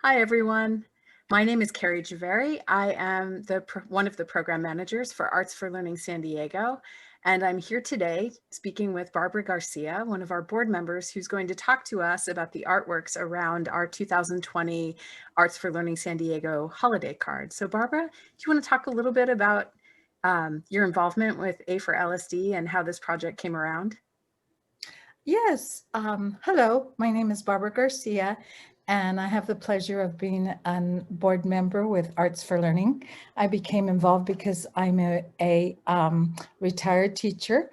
Hi, everyone. My name is Carrie Javeri. I am one of the program managers for Arts for Learning San Diego, and I'm here today speaking with Barbara Garcia, one of our board members, who's going to talk to us about the artworks around our 2020 Arts for Learning San Diego holiday card. So Barbara, do you want to talk a little bit about your involvement with A for LSD and how this project came around? Yes. Hello, my name is Barbara Garcia, and I have the pleasure of being a board member with Arts for Learning. I became involved because I'm a retired teacher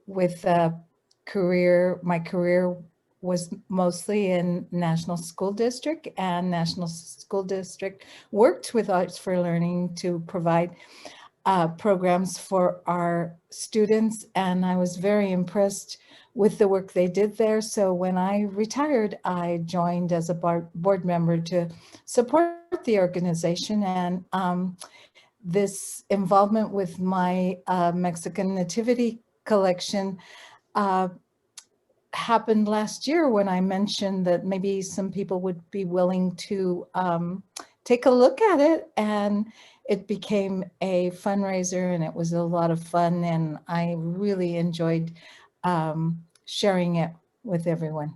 with a career. My career was mostly in National School District, and National School District worked with Arts for Learning to provide programs for our students, and I was very impressed with the work they did there. So when I retired, I joined as a board member to support the organization, and this involvement with my Mexican Nativity collection uh, happened last year when I mentioned that maybe some people would be willing to take a look at it, and it became a fundraiser, and it was a lot of fun, and I really enjoyed sharing it with everyone.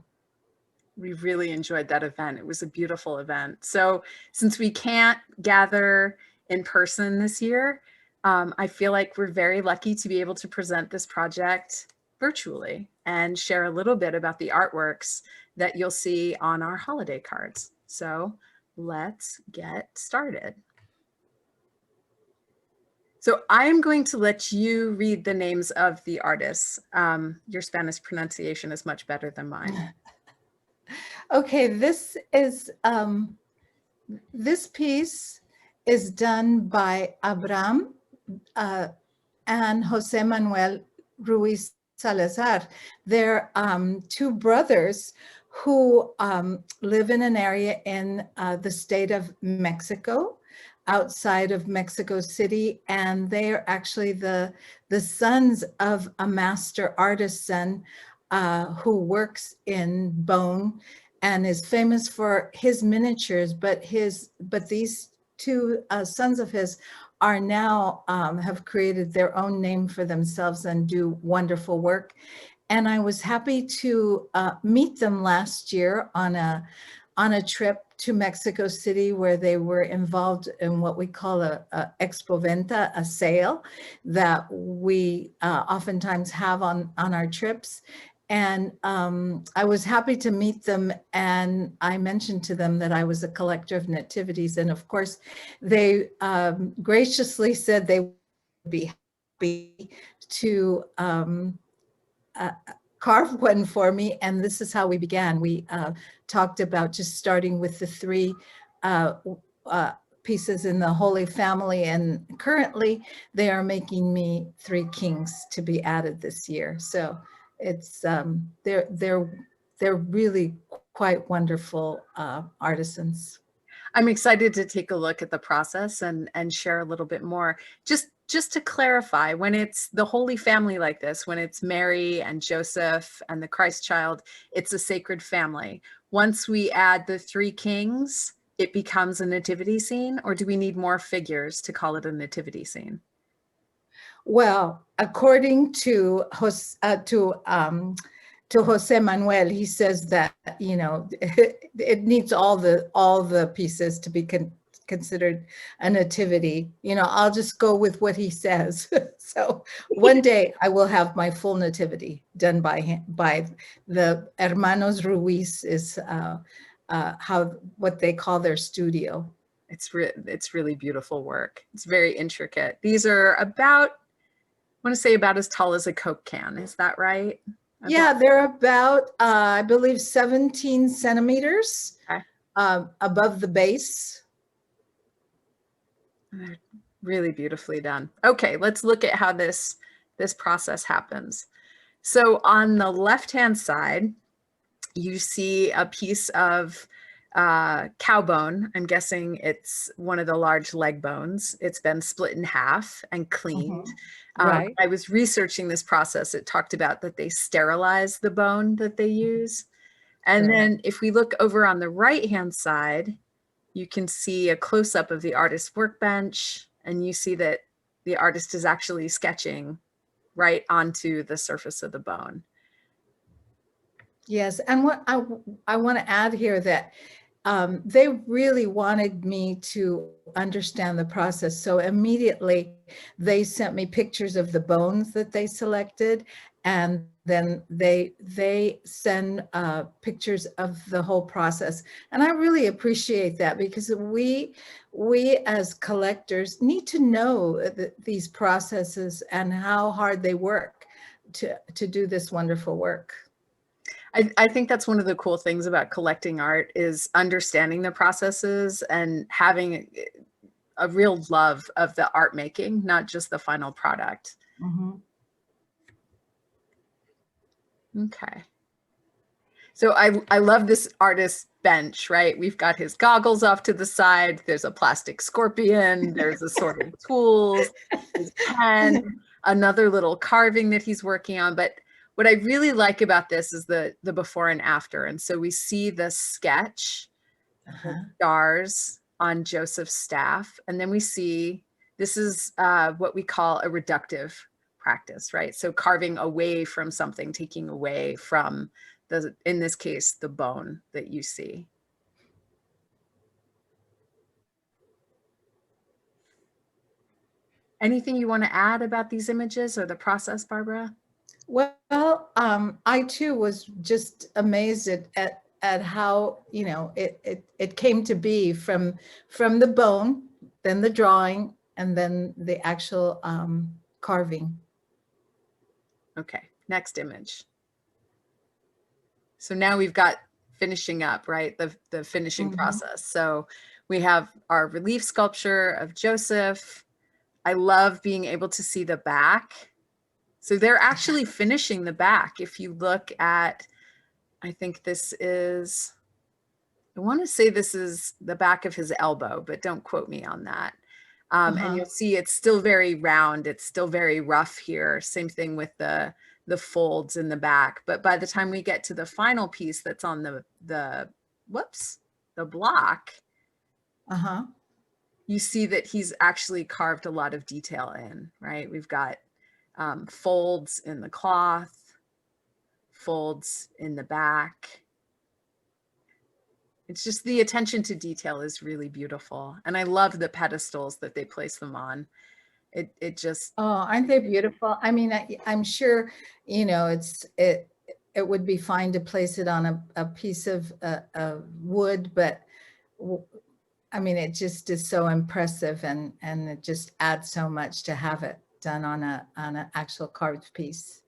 We really enjoyed that event. It was a beautiful event. So since we can't gather in person this year, I feel like we're very lucky to be able to present this project virtually and share a little bit about the artworks that you'll see on our holiday cards. So let's get started. So I'm going to let you read the names of the artists. Your Spanish pronunciation is much better than mine. Okay, this piece is done by Abraham uh, and Jose Manuel Ruiz Salazar. They're two brothers who live in an area in the state of Mexico, outside of Mexico City, and they are actually the sons of a master artisan who works in bone and is famous for his miniatures. But these two sons of his are now have created their own name for themselves and do wonderful work. And I was happy to meet them last year on a trip to Mexico City, where they were involved in what we call a expo venta, a sale that we oftentimes have on our trips. And I was happy to meet them, and I mentioned to them that I was a collector of nativities, and of course they graciously said they would be happy to uh, carve one for me, and this is how we began. We talked about just starting with the three uh, uh, pieces in the Holy Family, and currently they are making me three kings to be added this year. So it's they're really quite wonderful artisans. I'm excited to take a look at the process and share a little bit more. Just to clarify, when it's the Holy Family like this, when it's Mary and Joseph and the Christ child, it's a sacred family. Once we add the three kings, it becomes a nativity scene, or do we need more figures to call it a nativity scene? Well, according to Jose Manuel, he says that it needs all the pieces to be considered a nativity. I'll just go with what he says. So one day I will have my full nativity done by him, by the Hermanos Ruiz, is what they call their studio. It's really beautiful work. It's very intricate. These are about, I want to say about as tall as a Coke can. Is that right? Yeah, they're about, I believe, 17 centimeters Okay. Above the base. They're really beautifully done. Okay, let's look at how this process happens. So on the left-hand side, you see a piece of cow bone. I'm guessing it's one of the large leg bones. It's been split in half and cleaned. Right. I was researching this process. It talked about that they sterilize the bone that they use. And Sure. then if we look over on the right-hand side, you can see a close-up of the artist's workbench, and you see that the artist is actually sketching right onto the surface of the bone. Yes, and what I want to add here that they really wanted me to understand the process. So immediately they sent me pictures of the bones that they selected, and then they send pictures of the whole process. And I really appreciate that, because we as collectors need to know these processes and how hard they work to do this wonderful work. I think that's one of the cool things about collecting art is understanding the processes and having a real love of the art making, not just the final product. Mhm. Okay. So I love this artist's bench, right? We've got his goggles off to the side. There's a plastic scorpion. There's assorted tools, his pen, another little carving that he's working on. But what I really like about this is the before and after. And so we see the sketch, the stars on Joseph's staff. And then we see, this is what we call a reductive practice, right? So carving away from something, taking away from the, in this case, the bone that you see. Anything you want to add about these images or the process, Barbara? Well, I too was just amazed at how, you know, it came to be from the bone, then the drawing, and then the actual carving. Okay, next image. So now we've got finishing up, right? The finishing process. So we have our relief sculpture of Joseph. I love being able to see the back. So they're actually finishing the back. If you look at, I think this is, I want to say this is the back of his elbow, but don't quote me on that. And you'll see it's still very round. It's still very rough here. Same thing with the folds in the back. But by the time we get to the final piece that's on the whoops, the block, you see that he's actually carved a lot of detail in, right? We've got folds in the cloth, folds in the back. It's just the attention to detail is really beautiful. And I love the pedestals that they place them on. It just, Oh, aren't they beautiful? I mean, I'm sure, you know, it would be fine to place it on a piece of wood, but I mean, it just is so impressive, and it just adds so much to have it done on an actual carved piece.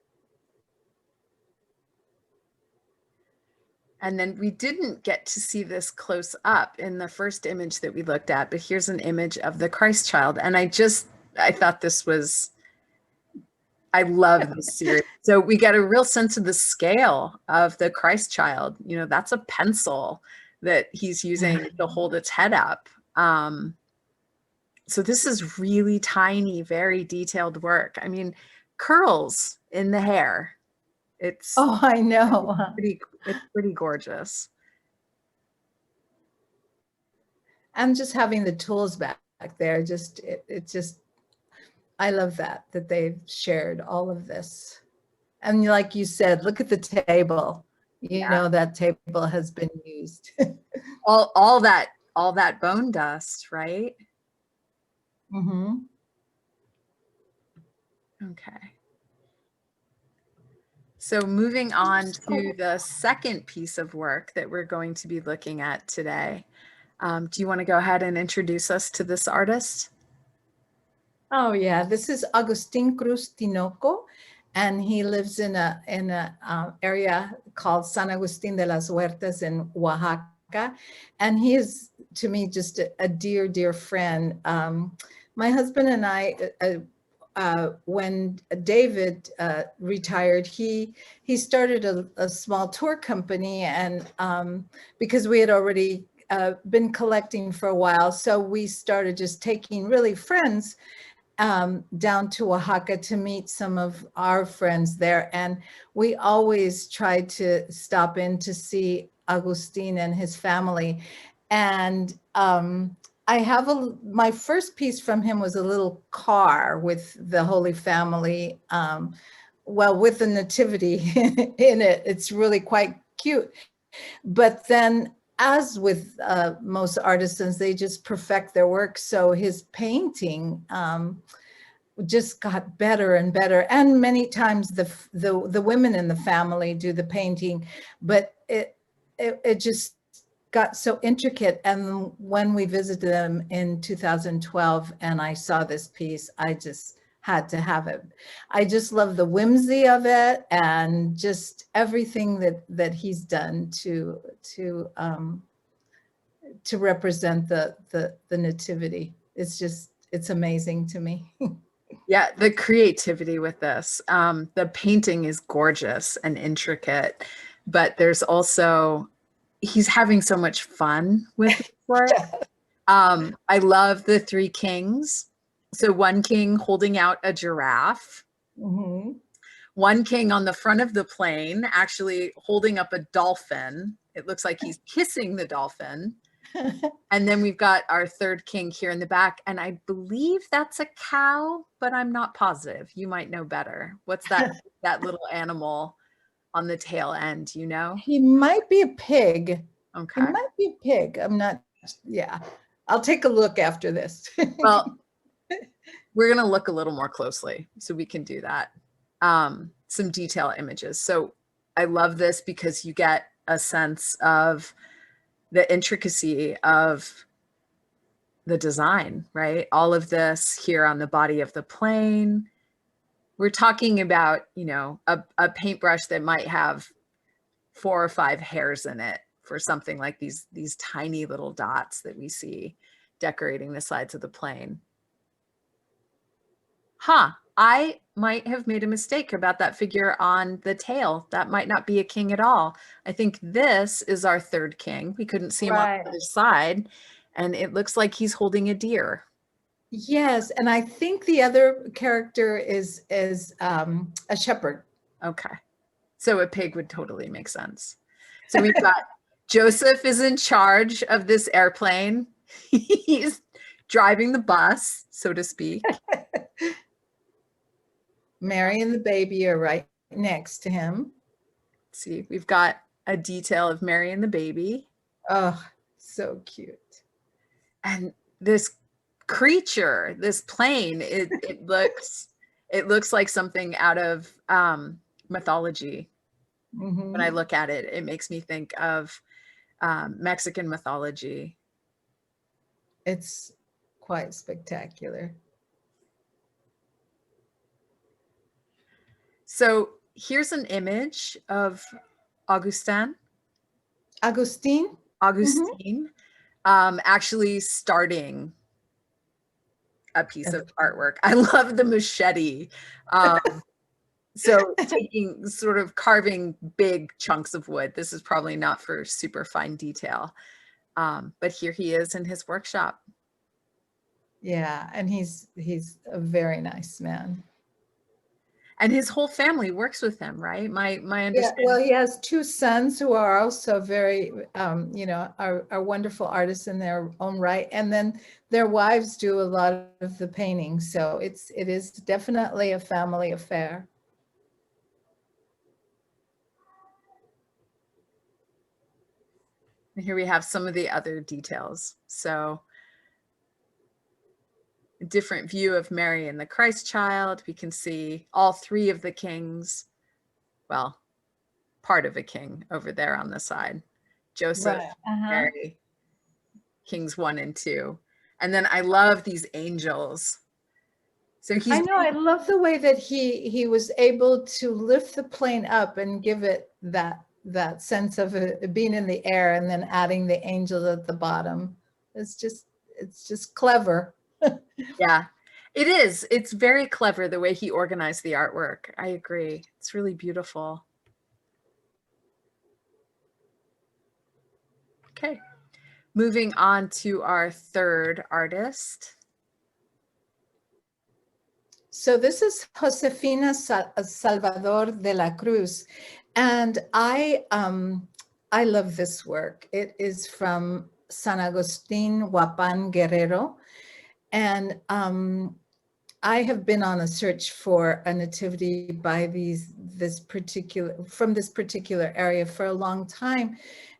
and then we didn't get to see this close up in the first image that we looked at, but here's an image of the Christ child. And I thought this was, I love this series. So we get a real sense of the scale of the Christ child. You know, that's a pencil that he's using to hold its head up. So this is really tiny, very detailed work. I mean, curls in the hair. It's Oh, I know. it's pretty gorgeous. And just having the tools back there, just it just, I love that they've shared all of this. And like you said, look at the table. You know, that table has been used. all that bone dust, right? Okay. So moving on to the second piece of work that we're going to be looking at today. Do you want to go ahead and introduce us to this artist? Oh yeah, this is Agustin Cruz Tinoco, and he lives in a area called San Agustin de las Huertas in Oaxaca, and he is, to me, just a dear friend. My husband and I, when David retired, he started a small tour company, and because we had already been collecting for a while, so we started just taking really friends down to Oaxaca to meet some of our friends there. And we always try to stop in to see Agustin and his family. And I have my first piece from him was a little car with the Holy Family, well, with the Nativity in it. It's really quite cute. But then, as with most artisans, they just perfect their work. So his painting just got better and better. And many times the women in the family do the painting, but it just got so intricate. And when we visited them in 2012 and I saw this piece, I just had to have it. I just love the whimsy of it and just everything that he's done to represent the nativity. It's amazing to me. Yeah, the creativity with this. The painting is gorgeous and intricate, but there's also, he's having so much fun with his work. I love the three kings. So one king holding out a giraffe, Mm-hmm. one king on the front of the plane actually holding up a dolphin. It looks like he's kissing the dolphin. And then we've got our third king here in the back, and I believe that's a cow, but I'm not positive. You might know better. What's that little animal on the tail end, you know? He might be a pig. He Okay. might be a pig. I'm not, yeah. I'll take a look after this. Well, we're going to look a little more closely so we can do that. Some detail images. So I love this because you get a sense of the intricacy of the design, right? All of this here on the body of the plane. We're talking about, you know, a paintbrush that might have 4 or 5 hairs in it for something like these tiny little dots that we see decorating the sides of the plane. Huh, I might have made a mistake about that figure on the tail. That might not be a king at all. I think this is our third king. We couldn't see him on Right. the other side, and it looks like he's holding a deer. Yes, and I think the other character is a shepherd. Okay. So a pig would totally make sense. So we've got Joseph is in charge of this airplane. He's driving the bus, so to speak. Mary and the baby are right next to him. Let's see, we've got a detail of Mary and the baby. Oh, so cute. And this creature, this plane, it looks like something out of mythology. When I Mm-hmm. look at it, it makes me think of Mexican mythology. It's quite spectacular. So here's an image of Augustin. Agustin? Mm-hmm. Augustine actually starting a piece of artwork. I love the machete. So taking sort of carving big chunks of wood. This is probably not for super fine detail. But here he is in his workshop. Yeah, and he's a very nice man. And his whole family works with him, right? My Yeah, understanding. well, he has two sons who are also very, are wonderful artists in their own right, and then their wives do a lot of the painting. So it is definitely a family affair. And here we have some of the other details. So a different view of Mary and the Christ child. We can see all three of the kings. Well, part of a king over there on the side. Joseph, Right. Uh-huh. Mary, kings 1 and 2. And then I love these angels. So I he's know, I love the way that he was able to lift the plane up and give it that sense of being in the air, and then adding the angels at the bottom. It's just clever. yeah, it is. It's very clever the way he organized the artwork. I agree. It's really beautiful. Okay, moving on to our third artist. So this is Josefina Salvador de la Cruz, and I love this work. It is from San Agustin, Huapan, Guerrero, and I have been on a search for a nativity by this particular area for a long time,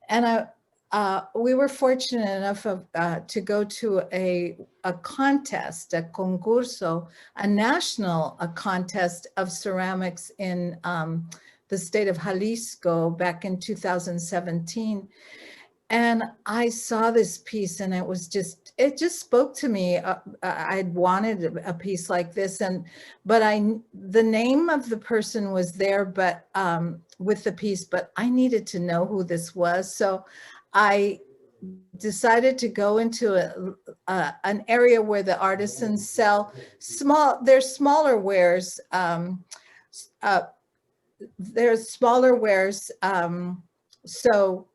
and we were fortunate enough to go to a contest, a concurso, a national contest of ceramics in the state of Jalisco back in 2017. And I saw this piece and it just spoke to me. I'd wanted a piece like this, but the name of the person was there, but with the piece, but I needed to know who this was. So I decided to go into an area where the artisans sell there's smaller wares. There's smaller wares. So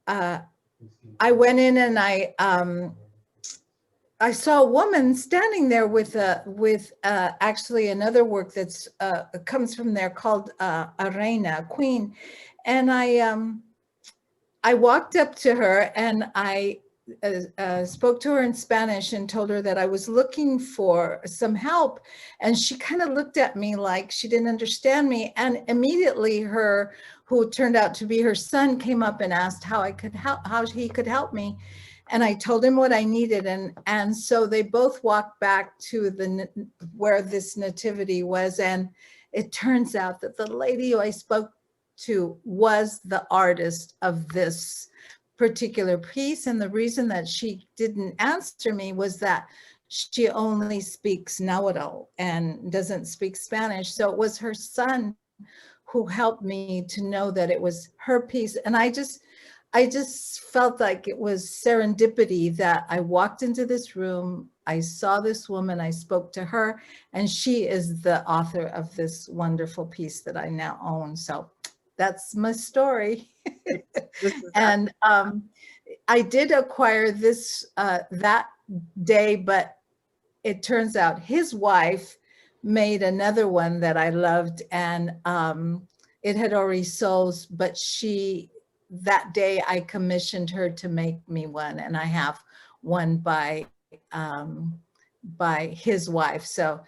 I went in and I saw a woman standing there with actually another work that's comes from there called a reina, a queen, and I walked up to her and I spoke to her in Spanish and told her that I was looking for some help, and she kind of looked at me like she didn't understand me, and immediately who turned out to be her son came up and asked how he could help me, and I told him what I needed, and so they both walked back to where this nativity was, and it turns out that the lady who I spoke to was the artist of this particular piece. And the reason that she didn't answer me was that she only speaks Nahuatl and doesn't speak Spanish. So it was her son who helped me to know that it was her piece. And I just felt like it was serendipity that I walked into this room, I saw this woman, I spoke to her, and she is the author of this wonderful piece that I now own. So that's my story. And I did acquire this that day, but it turns out his wife made another one that I loved, and it had already sold, but that day I commissioned her to make me one, and I have one by his wife. So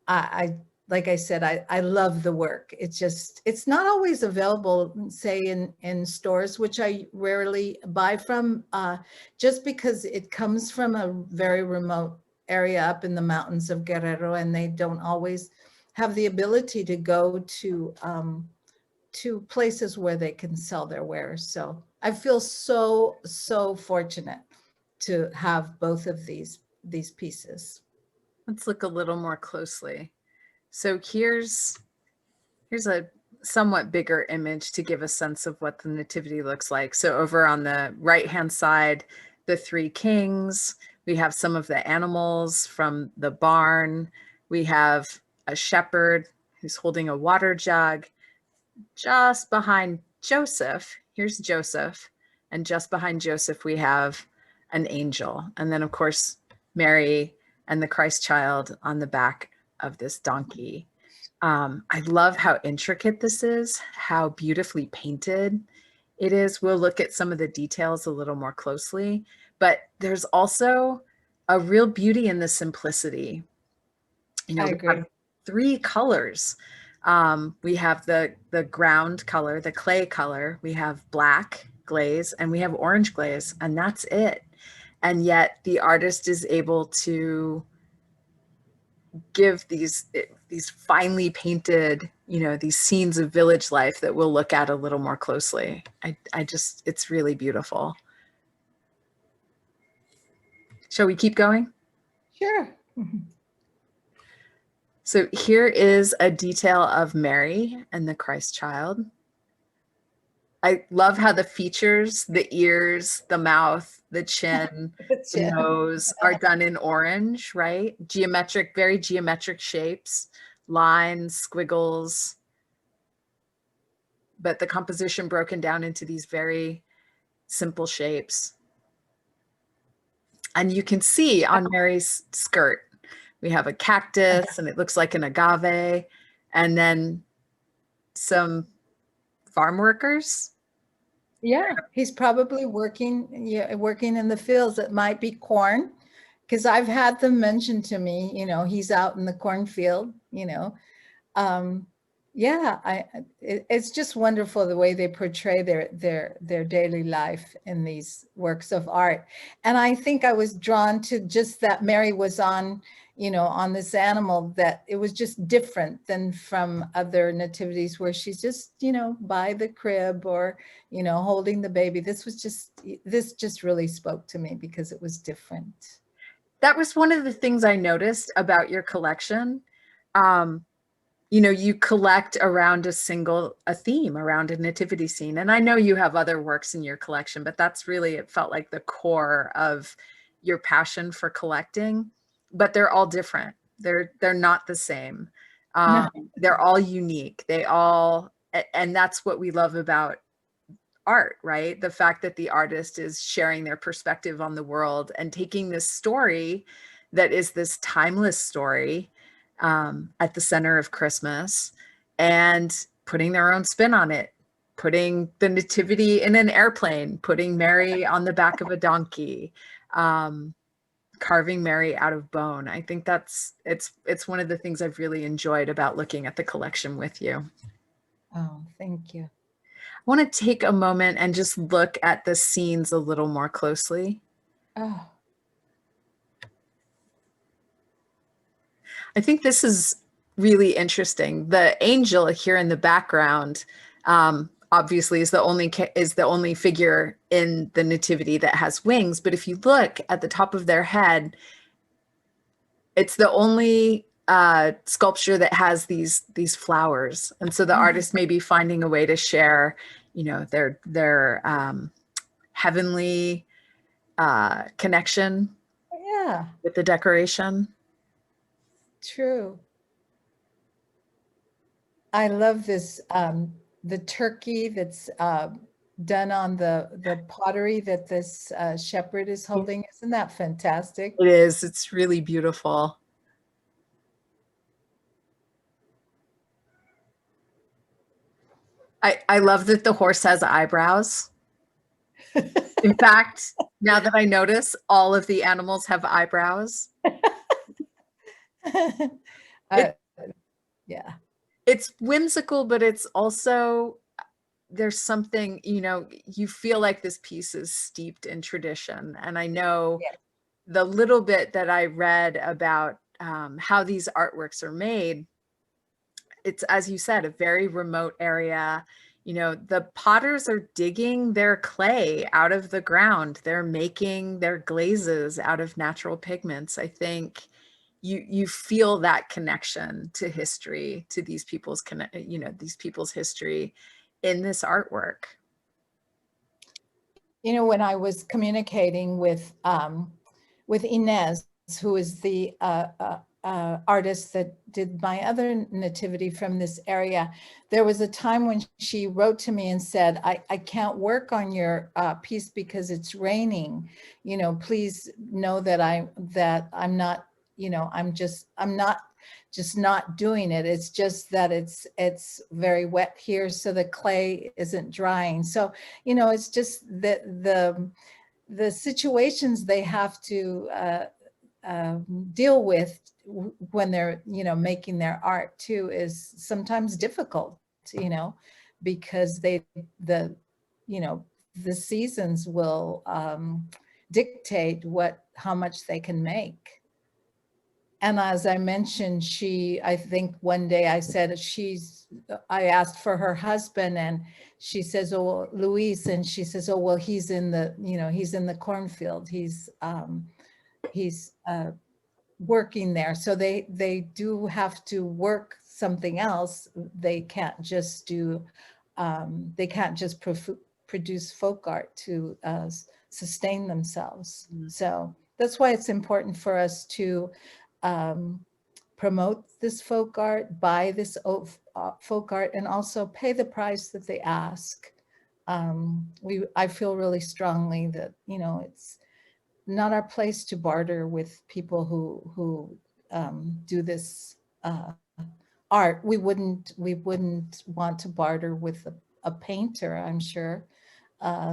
I like I said, I love the work. It's not always available, say in stores, which I rarely buy from, just because it comes from a very remote area up in the mountains of Guerrero, and they don't always have the ability to go to places where they can sell their wares. So I feel so fortunate to have both of these pieces. Let's look a little more closely. So here's a somewhat bigger image to give a sense of what the nativity looks like. So over on the right-hand side, the three kings, we have some of the animals from the barn. We have a shepherd who's holding a water jug. Just behind Joseph, here's Joseph. And just behind Joseph, we have an angel. And then, of course, Mary and the Christ child on the back of this donkey. I love how intricate this is, how beautifully painted it is. We'll look at some of the details a little more closely, but there's also a real beauty in the simplicity. You know, I we agree. have three colors. We have the ground color, the clay color, we have black glaze, and we have orange glaze, and that's it. And yet the artist is able to give these finely painted, you know, these scenes of village life that we'll look at a little more closely. It's really beautiful. Shall we keep going? Sure. So here is a detail of Mary and the Christ child. I love how the features, the ears, the mouth, the chin, the nose are done in orange, right? Very geometric shapes, lines, squiggles, but the composition broken down into these very simple shapes. And you can see on Mary's skirt, We have a cactus, and it looks like an agave, and then some farm workers. Yeah, he's probably working, yeah, working in the fields. It might be corn, because I've had them mention to me, he's out in the cornfield. um, yeah, it's just wonderful the way they portray their daily life in these works of art. And I think I was drawn to just that Mary was on this animal, that it was just different than from other nativities where she's just, by the crib, or, holding the baby. This just really spoke to me because it was different. That was one of the things I noticed about your collection. Um, you collect around a theme, around a nativity scene. And I know you have other works in your collection, but that's really, it felt like the core of your passion for collecting. But they're all different. They're not the same. No. They're all unique. And that's what we love about art, right? The fact that the artist is sharing their perspective on the world and taking this story that is this timeless story, at the center of Christmas, and putting their own spin on it, putting the nativity in an airplane, putting Mary on the back of a donkey, carving Mary out of bone. I think it's one of the things I've really enjoyed about looking at the collection with you. Oh, thank you. I want to take a moment and just look at the scenes a little more closely. Oh, I think this is really interesting. The angel here in the background, obviously, is the only figure in the nativity that has wings. But if you look at the top of their head, it's the only sculpture that has these flowers. And so the artist may be finding a way to share, their heavenly connection yeah, with the decoration. true. I love this, the turkey that's done on the pottery that this shepherd is holding. Isn't that fantastic? It is. It's really beautiful. I love that the horse has eyebrows. In fact, now that I notice, all of the animals have eyebrows. uh, It, yeah, it's whimsical, but it's also, there's something, you feel like this piece is steeped in tradition. And I know yeah, the little bit that I read about how these artworks are made, it's, as you said, a very remote area. The potters are digging their clay out of the ground. They're making their glazes out of natural pigments. I think you feel that connection to history, to these people's history in this artwork. when I was communicating with Inez, who is the artist that did my other nativity from this area, there was a time when she wrote to me and said, I can't work on your piece because it's raining. Please know that I'm not, I'm not just not doing it. It's just that it's very wet here, so the clay isn't drying. So, it's just that the situations they have to deal with when they're making their art too is sometimes difficult, because the you know the seasons will dictate how much they can make. And as I mentioned, I think one day I asked for her husband, and she says, oh, Luis, and she says, oh, well, he's in the cornfield. He's working there. So they do have to work something else. They can't just produce folk art to sustain themselves. Mm. So that's why it's important for us to um, promote this folk art, buy this folk art, and also pay the price that they ask. I feel really strongly that it's not our place to barter with people who do this art. We wouldn't want to barter with a painter, I'm sure.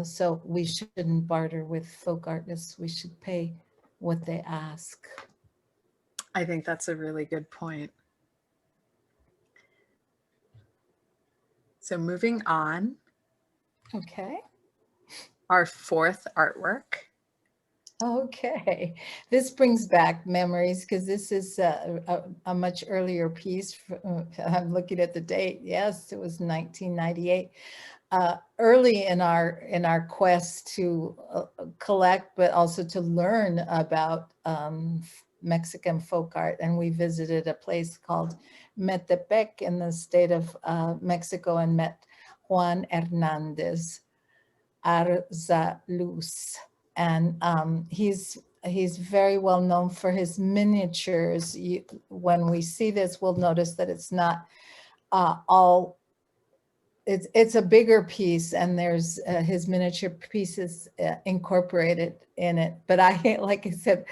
So we shouldn't barter with folk artists. We should pay what they ask. I think that's a really good point. So moving on, Okay. our fourth artwork. Okay, this brings back memories because this is a much earlier piece. I'm looking at the date. Yes, it was 1998. Early in our quest to collect, but also to learn about Mexican folk art, and we visited a place called Metepec in the state of Mexico and met Juan Hernandez Arzaluz. And he's very well known for his miniatures. When we see this, we'll notice that it's not all, it's a bigger piece, and there's his miniature pieces incorporated in it. But like I said,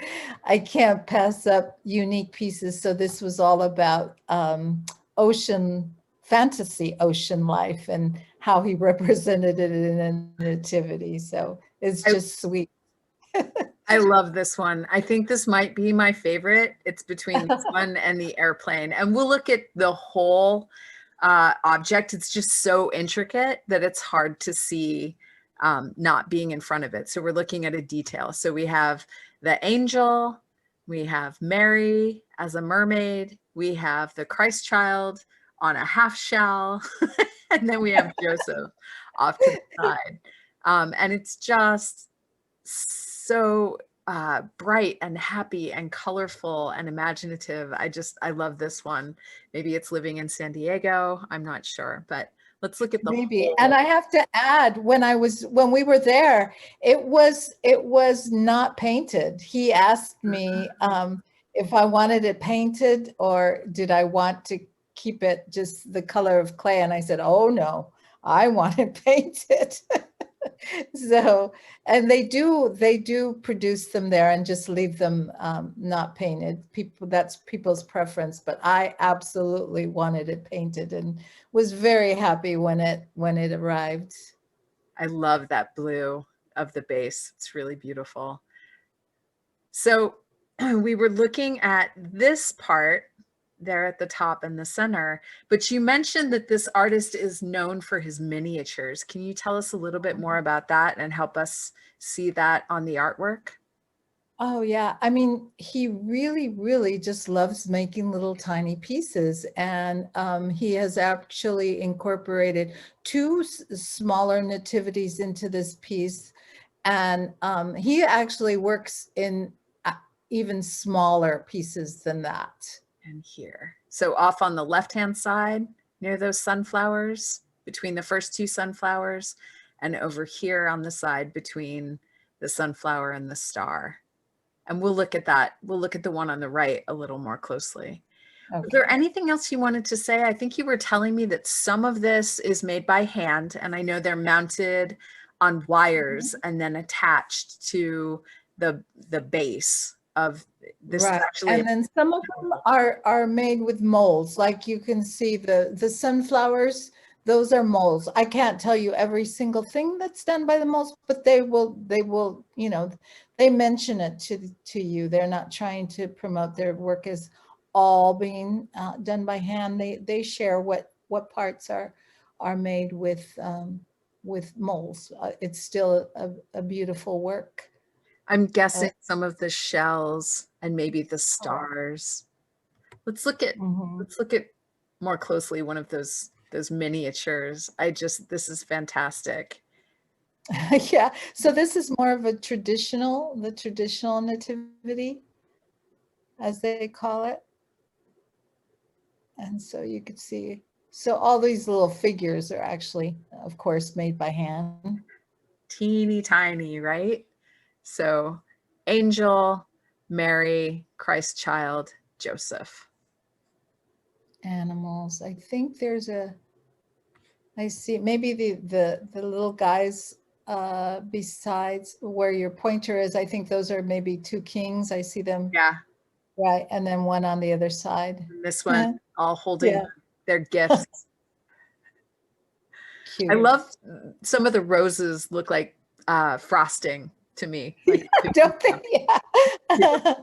I can't pass up unique pieces. So this was all about fantasy ocean life and how he represented it in a nativity. So it's I, just sweet. I love this one. I think this might be my favorite. It's between this one and the airplane. And we'll look at the whole object. It's just so intricate that it's hard to see not being in front of it. So we're looking at a detail. So we have the angel, we have Mary as a mermaid, we have the Christ child on a half shell, and then we have Joseph off to the side. And it's just so bright and happy and colorful and imaginative. I love this one. Maybe it's living in San Diego. I'm not sure, but let's look at the Maybe. And whole. I have to add, when we were there, it was not painted. He asked me if I wanted it painted or did I want to keep it just the color of clay. And I said, oh no, I want it painted. So, and they do produce them there and just leave them not painted. That's people's preference, but I absolutely wanted it painted and was very happy when it arrived. I love that blue of the base. It's really beautiful. So we were looking at this part there at the top in the center, but you mentioned that this artist is known for his miniatures. Can you tell us a little bit more about that and help us see that on the artwork? Oh yeah, I mean, he really, really just loves making little tiny pieces, and he has actually incorporated two smaller nativities into this piece, and he actually works in even smaller pieces than that. And here. So off on the left-hand side, near those sunflowers, between the first two sunflowers, and over here on the side between the sunflower and the star. And we'll look at that. We'll look at the one on the right a little more closely. Okay. Was there anything else you wanted to say? I think you were telling me that some of this is made by hand, and I know they're mounted on wires and then attached to the base of this. Is Right. actually And then some of them are made with molds. Like you can see the sunflowers, those are molds. I can't tell you every single thing that's done by the molds, but they will, they mention it to you. They're not trying to promote their work as all being done by hand. They share what parts are made with molds. It's still a beautiful work. I'm guessing some of the shells and maybe the stars. Let's look at Mhm. let's look at more closely one of those miniatures. This is fantastic. Yeah, so this is more of the traditional nativity, as they call it. And so you could see, so all these little figures are actually, of course, made by hand. Teeny tiny, right? So angel, Mary, Christ child, Joseph. Animals. I think I see maybe the little guys besides where your pointer is. I think those are maybe two kings. I see them. Yeah. Right, and then one on the other side. And this one all holding Yeah, their gifts. I cute. love some of the roses look like frosting to me, like cookie Don't think, cup. yeah.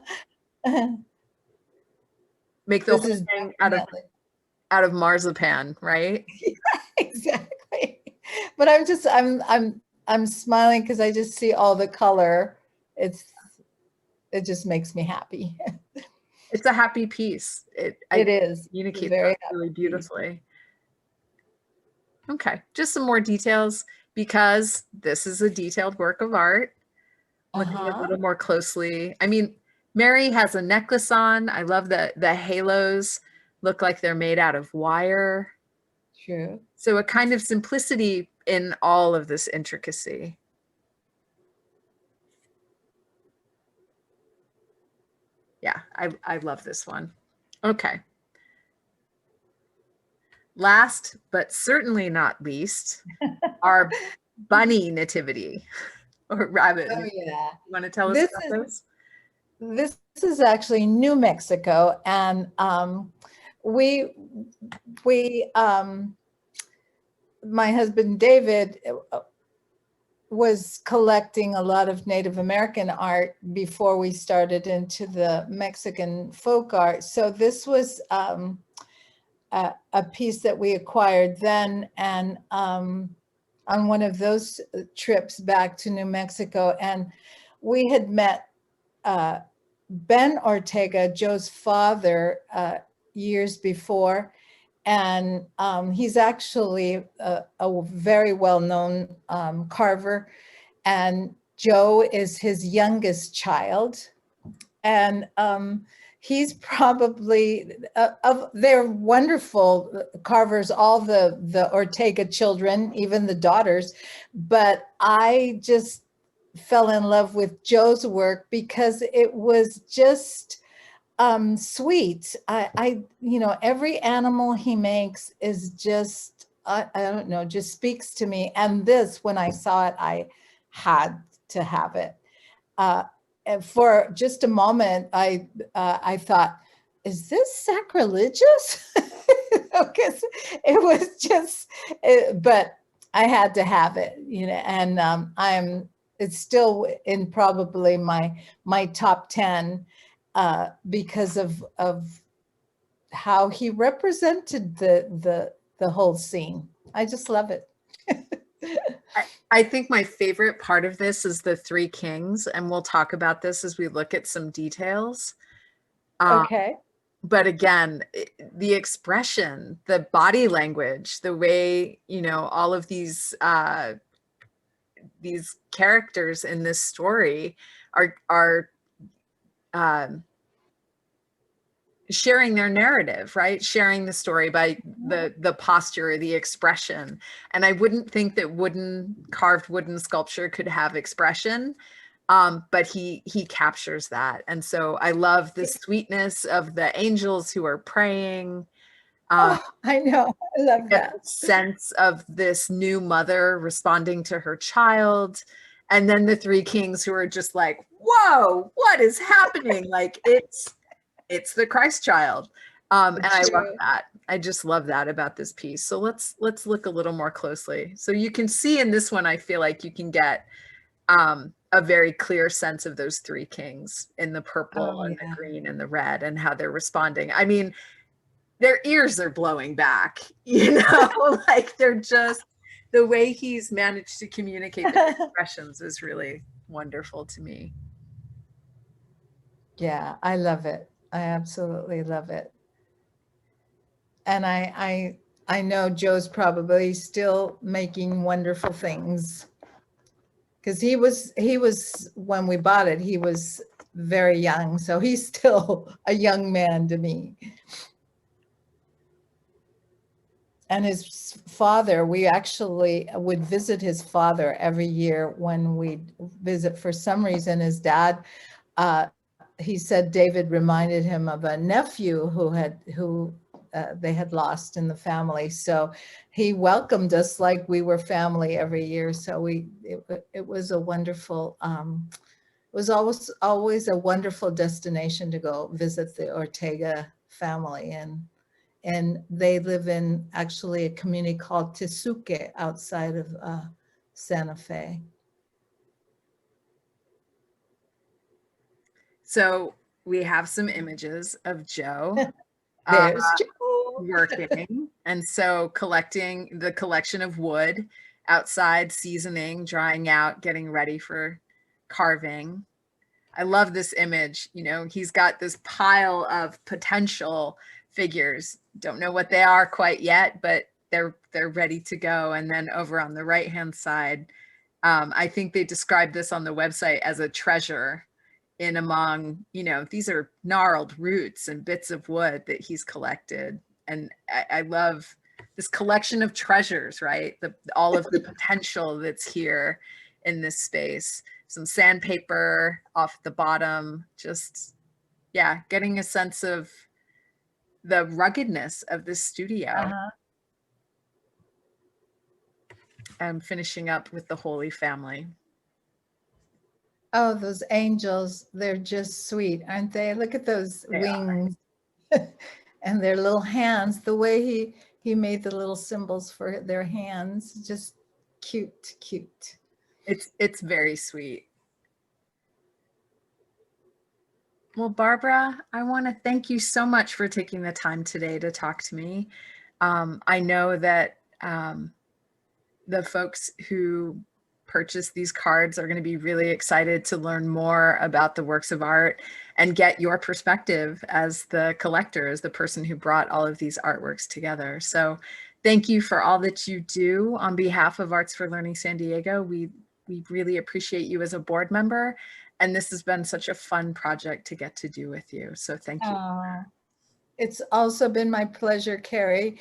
Make the This whole is thing definitely out of marzipan, right? exactly. But I'm smiling because I just see all the color. It just makes me happy. It's a happy piece. I It is. It's a communicate very that happy really piece. beautifully. Okay, just some more details because this is a detailed work of art. Looking a Uh-huh. little more closely. I mean, Mary has a necklace on. I love that the halos look like they're made out of wire. True. So a kind of simplicity in all of this intricacy. Yeah, I love this one. Okay. Last, but certainly not least, our bunny nativity or rabbit. Oh You yeah. want to tell us This about is those? this is actually New Mexico, and we we my husband David was collecting a lot of Native American art before we started into the Mexican folk art. So this was a piece that we acquired then, and on one of those trips back to New Mexico, and we had met Ben Ortega, Joe's father, years before, and he's actually a very well-known carver, and Joe is his youngest child, and he's probably they're wonderful carvers, all the Ortega children, even the daughters, but I just fell in love with Joe's work because it was just sweet. Every animal he makes is just I don't know, just speaks to me. And this, when I saw it, I had to have it. And for just a moment, I thought, is this sacrilegious? Because it was just, but I had to have it, and it's still in probably my top 10 because of how he represented the whole scene. I just love it. I think my favorite part of this is the three kings, and we'll talk about this as we look at some details. Okay. But again, the expression, the body language, the way, all of these characters in this story are sharing their narrative, right? Sharing the story by the posture, the expression. And I wouldn't think that carved wooden sculpture could have expression, but he captures that. And so I love the sweetness of the angels who are praying. Oh, I know. I love Get that. the sense of this new mother responding to her child. And then the three kings who are just like, whoa, what is happening? Like it's the Christ child. And I love True. that. I just love that about this piece. So let's look a little more closely. So you can see in this one, I feel like you can get a very clear sense of those three kings in the purple Oh and the yeah. green and the red and how they're responding. I mean, their ears are blowing back, like they're just the way he's managed to communicate their expressions is really wonderful to me. Yeah, I love it. I absolutely love it. And I know Joe's probably still making wonderful things because he was when we bought it, he was very young, so he's still a young man to me. And his father, we actually would visit his father every year when we'd visit. For some reason, his dad, uh, he said David reminded him of a nephew who they had lost in the family. So he welcomed us like we were family every year. So it was a wonderful was always a wonderful destination to go visit the Ortega family. And they live in actually a community called Tesuque outside of Santa Fe. So we have some images of Joe There's Joe. working. And so collecting the collection of wood outside, seasoning, drying out, getting ready for carving. I love this image. You know, he's got this pile of potential figures. Don't know what they are quite yet, but they're ready to go. And then over on the right-hand side, I think they described this on the website as a treasure in among, you know, these are gnarled roots and bits of wood that he's collected. And I love this collection of treasures, right? All of the potential that's here in this space. Some sandpaper off the bottom, just, yeah, getting a sense of the ruggedness of this studio. And finishing up with the Holy Family. Oh, those angels, they're just sweet, aren't they? Look at those wings and their little hands, the way he made the little symbols for their hands, just cute, cute. It's very sweet. Well, Barbara, I want to thank you so much for taking the time today to talk to me. I know that the folks who purchase these cards are going to be really excited to learn more about the works of art and get your perspective as the collector, as the person who brought all of these artworks together. So thank you for all that you do on behalf of Arts for Learning San Diego. We really appreciate you as a board member. And this has been such a fun project to get to do with you. So thank you. It's also been my pleasure, Carrie.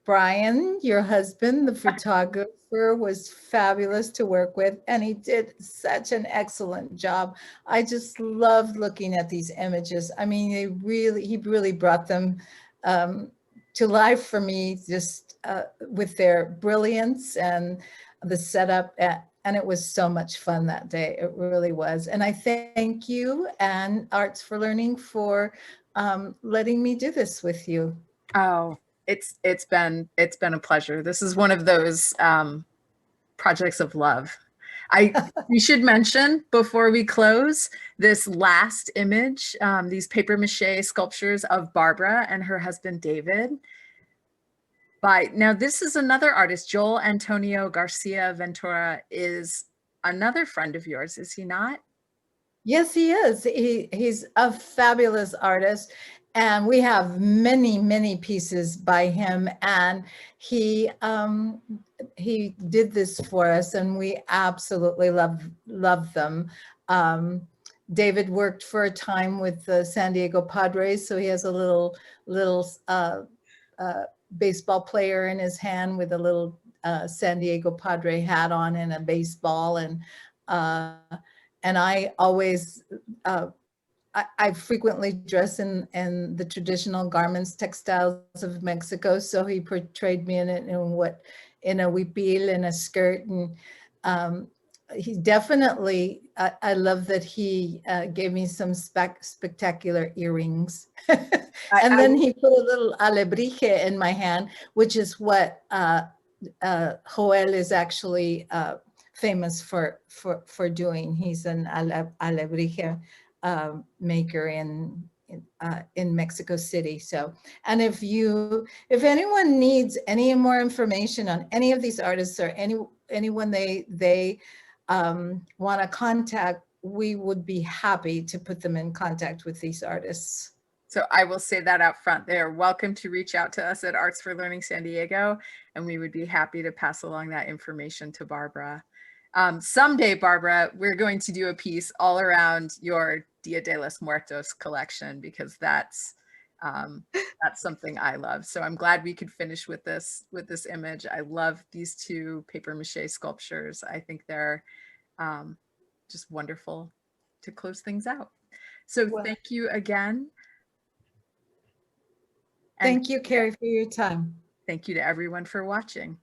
Brian, your husband, the photographer, was fabulous to work with, and he did such an excellent job. I just loved looking at these images. I mean, he really brought them to life for me, just with their brilliance and the setup. And it was so much fun that day. It really was. And I thank you and Arts for Learning for letting me do this with you. Oh, it's been a pleasure. This is one of those projects of love. We should mention before we close this last image, these paper mache sculptures of Barbara and her husband David. Now this is another artist, Joel Antonio Garcia Ventura, is another friend of yours, is he not? Yes, he is. He's a fabulous artist. And we have many, many pieces by him. And he did this for us, and we absolutely love them. David worked for a time with the San Diego Padres, so he has a little baseball player in his hand with a little San Diego Padre hat on and a baseball. And I always, I frequently dress in the traditional garments, textiles of Mexico. So he portrayed me in it in a huipil and a skirt. And he definitely, I love that he gave me some spectacular earrings. And then he put a little alebrije in my hand, which is what Joel is actually famous for doing. He's an alebrije maker in Mexico City. So, and if anyone needs any more information on any of these artists or anyone they want to contact, we would be happy to put them in contact with these artists. So I will say that out front. They are welcome to reach out to us at Arts for Learning San Diego, and we would be happy to pass along that information to Barbara. Someday, Barbara, we're going to do a piece all around your Dia de los Muertos collection, because that's something I love. So I'm glad we could finish with this image. I love these two paper mache sculptures. I think they're just wonderful to close things out. So thank you again. Thank you, Carrie, for your time. Thank you to everyone for watching.